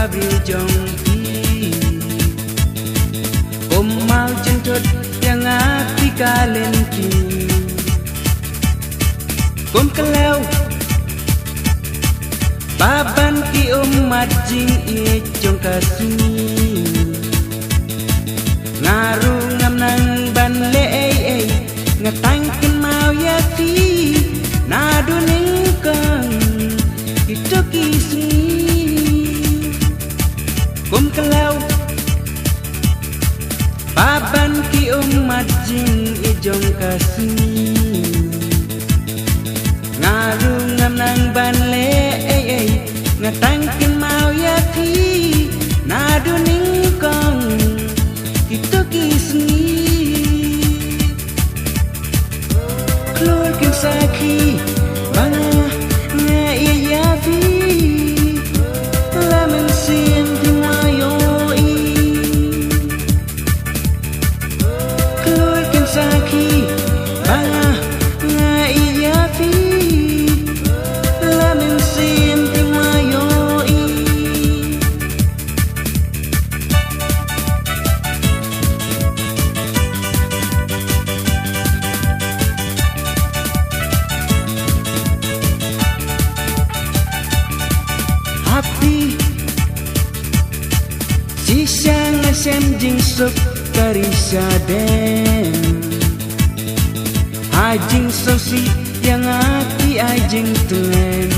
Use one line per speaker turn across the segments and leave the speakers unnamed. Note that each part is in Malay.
Abril jong pi mau jentut yang api kalen pi keleu baban ki umat jing ie jong kasuni ngaru ngam nang ban le ngatang kin mau ya ti na duning kang itu kisni keleu baban ki umat jing ie jong kasuni ngaru ngam nang ban le ngatang kin mau ya ti na duning kang itu kisni klur kin saki banga nga iya fi lamen sim ti mayo i klur kin saki banga nga iya fi lamen sim ti mayo i happy si siang asem jing suk karisa den ajing sosi yang ati ajing tuen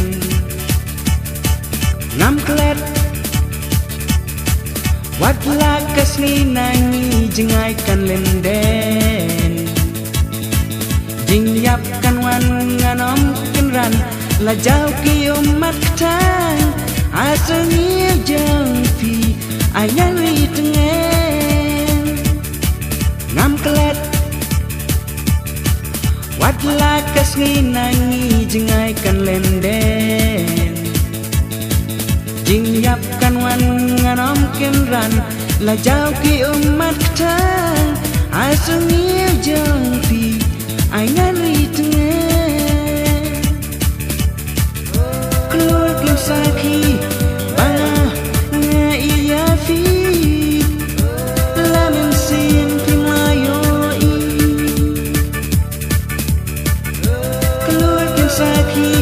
ngam klet wadla kasni nangi jengai kan lenden jing yap kan wan nganom kenran la jau ki umat tang asani jang pi ayari tengen ngam klet wadla kasni nangi jengai kan lenden jing yap kan wan nganom kenran la jau ki umat tang asani jang pi ayari tengen klur kin saki banga nga iya fi lamen sin pi mayo i klur kin saki